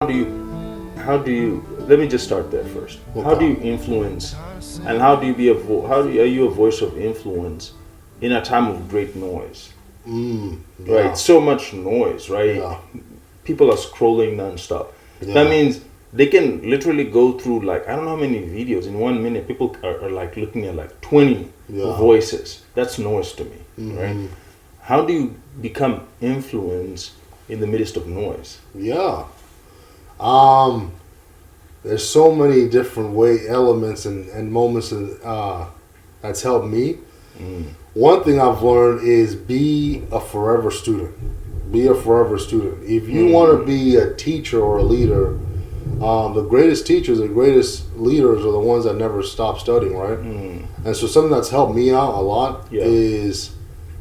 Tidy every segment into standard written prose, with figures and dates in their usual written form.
how do you let me just start there first. How do Okay. you influence, and are you a voice of influence in a time of great noise, right? Yeah. So much noise, right? Yeah. People are scrolling nonstop. That Yeah. means they can literally go through, like, I don't know how many videos in 1 minute. People are like looking at like 20 Yeah. voices. That's noise to me, right? hmm How do you become influence in the midst of noise? Yeah. Um, there's so many different elements and moments that's helped me. One thing I've learned is be a forever student. Be a forever student. If you want to be a teacher or a leader, the greatest teachers, the greatest leaders are the ones that never stop studying, right? And so something that's helped me out a lot Yeah. is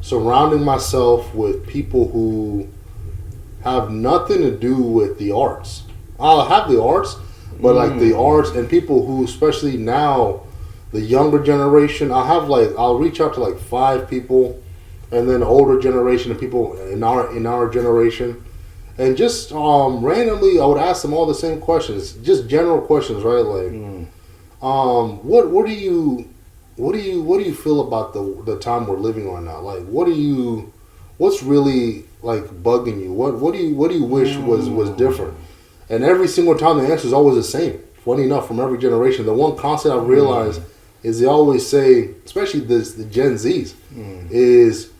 surrounding myself with people who have nothing to do with the arts. I'll have the arts, but like the arts and people who, especially now, the younger generation, I'll reach out to like 5 people, and then the older generation of people in our generation, and just randomly I would ask them all the same questions, just general questions, right? Like, what do you feel about the time we're living right now? Like, what's really like bugging you? What do you wish was different? And every single time the answer is always the same. Funny enough, from every generation, the one constant I've realized is they always say, especially the Gen Zs, is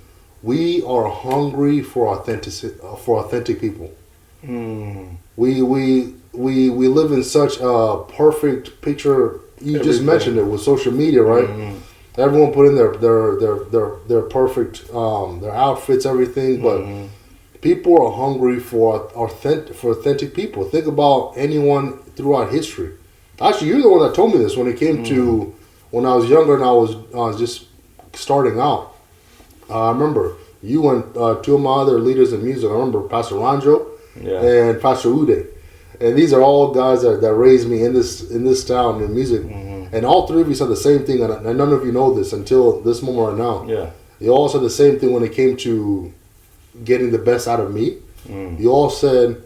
we are hungry for authentic people. We live in such a perfect picture. You just mentioned it with social media, right? Everyone put in their perfect their outfits, everything, but people are hungry for authentic people. Think about anyone throughout history. Actually, you're the one that told me this when it came to when I was younger and I was just starting out. I remember you and two of my other leaders in music. I remember Pastor Ranjo and Pastor Ude, and these are all guys that raised me in this town in music. And all three of you said the same thing, and none of you know this until this moment right now. Yeah. You all said the same thing when it came to getting the best out of me. You all said,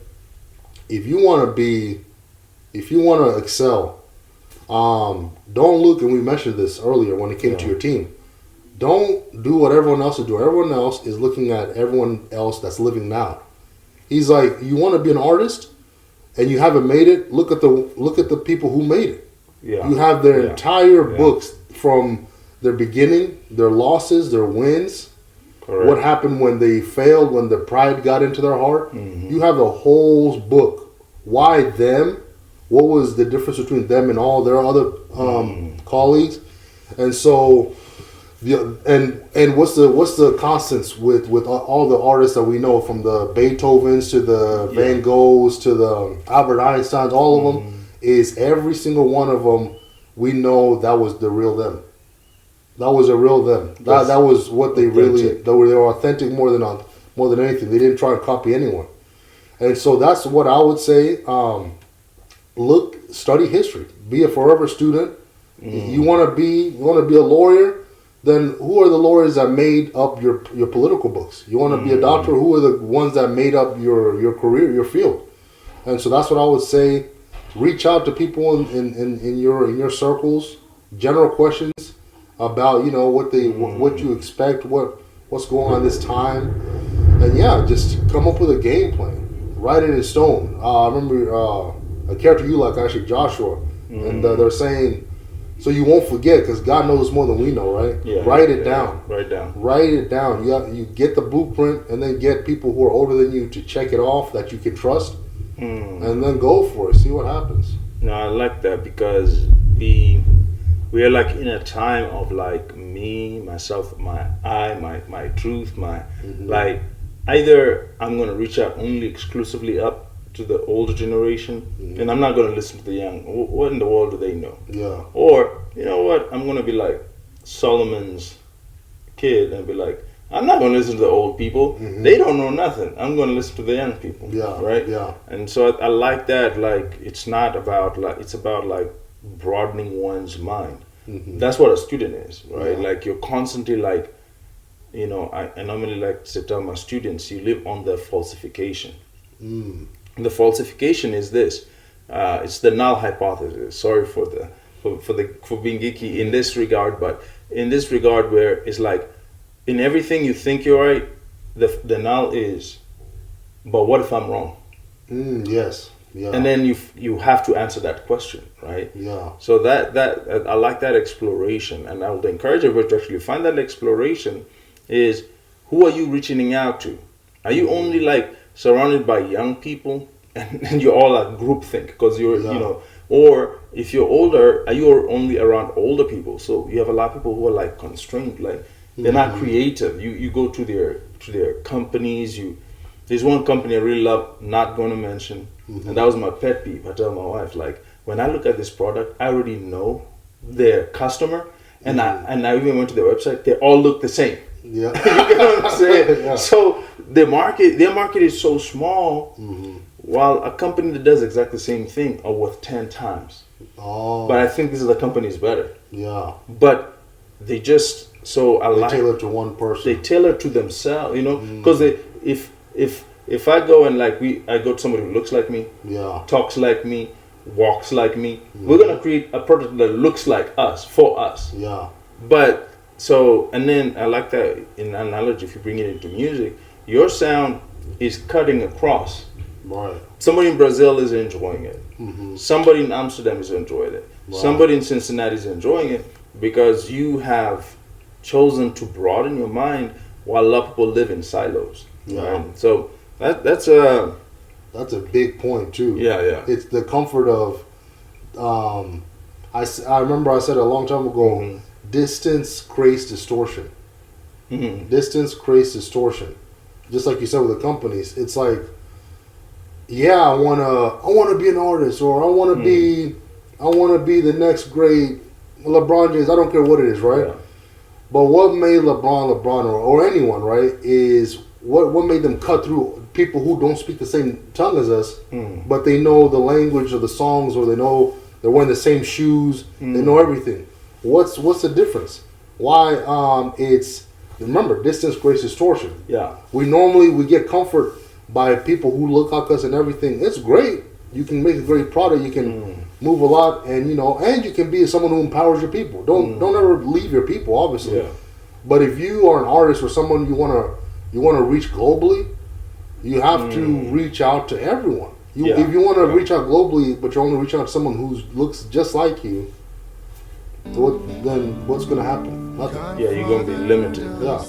if you want to excel, don't look, and we mentioned this earlier when it came to your team. Don't do what everyone else is doing. Everyone else is looking at everyone else that's living now. He's like, you want to be an artist, and you haven't made it. Look at the people who made it. Yeah. You have their entire books from their beginning, their losses, their wins. Correct. What happened when they failed, when the pride got into their heart. You have the whole book. Why them? What was the difference between them and all their other colleagues? And so, and what's the constants with all the artists that we know, from the Beethovens to the Van Goghs to the Albert Einsteins, all of them, is every single one of them, we know that was the real them. That was a real them. That was what they really. They were authentic more than anything. They didn't try to copy anyone, and so that's what I would say. Study history. Be a forever student. You want to be a lawyer. Then who are the lawyers that made up your political books? You want to be a doctor. Who are the ones that made up your career, your field? And so that's what I would say. Reach out to people in your circles. General questions about what you expect, what's going on this time, and just come up with a game plan. Write it in stone. I remember a character you like, actually, Joshua, and they're saying, so you won't forget, because God knows more than we know, right? Yeah. Write it down. Write it down. You get the blueprint, and then get people who are older than you to check it off that you can trust, and then go for it. See what happens. No, I like that, because we are like in a time of like me, myself, my truth, like, either I'm going to reach out only exclusively up to the older generation, and I'm not going to listen to the young. What in the world do they know? Yeah. Or, you know what, I'm going to be like Solomon's kid and be like, I'm not going to listen to the old people. They don't know nothing. I'm going to listen to the young people. Yeah. Right? Yeah. And so I like that. Like, it's not about like, it's about like broadening one's mind. That's what a student is, right? Yeah. Like, you're constantly like, I normally like to tell my students, you live on the falsification. The falsification is this. It's the null hypothesis. Sorry for being geeky in this regard, but in this regard where it's like in everything you think you're right, the null is, but what if I'm wrong? Yes. Yeah. And then you have to answer that question, right? Yeah. So that I like that exploration, and I would encourage everybody to actually find that exploration. Is who are you reaching out to? Are you only like surrounded by young people, and you're all a groupthink because you're or if you're older, are you only around older people? So you have a lot of people who are like constrained, like they're not creative. You go to their companies. There's one company I really love, not going to mention, and that was my pet peeve. I tell my wife, like, when I look at this product, I already know their customer, and I even went to their website. They all look the same. Yeah. You know what I'm saying? Yeah. So their market is so small, while a company that does exactly the same thing are worth 10 times. Oh. But I think this is the company's better. Yeah. But they just they tailor to one person. They tailor to themselves, because if I go and I go to somebody who looks like me, talks like me, walks like me, we're gonna create a product that looks like us for us. Yeah. But and then I like that in analogy. If you bring it into music, your sound is cutting across. Right. Somebody in Brazil is enjoying it. Somebody in Amsterdam is enjoying it. Right. Somebody in Cincinnati is enjoying it because you have chosen to broaden your mind while a lot of people live in silos. Yeah. Right? So that's a big point too. Yeah. It's the comfort of I remember I said a long time ago, distance creates distortion. Distance creates distortion. Just like you said with the companies, it's like, I wanna be an artist, or I wanna be the next great LeBron James. I don't care what it is, right? Yeah. But what made LeBron or anyone, right, is what made them cut through people who don't speak the same tongue as us, but they know the language of the songs, or they know they're wearing the same shoes, they know everything. What's the difference? Why? Remember, distance creates distortion. Yeah. We get comfort by people who look like us and everything. It's great. You can make a great product. You can move a lot, and and you can be someone who empowers your people. Don't ever leave your people, obviously. Yeah. But if you are an artist or someone you wanna reach globally, you have to reach out to everyone. If you want to reach out globally, but you're only reaching out to someone who looks just like you, then what's going to happen? Nothing. Yeah, you're going to be limited. Yeah.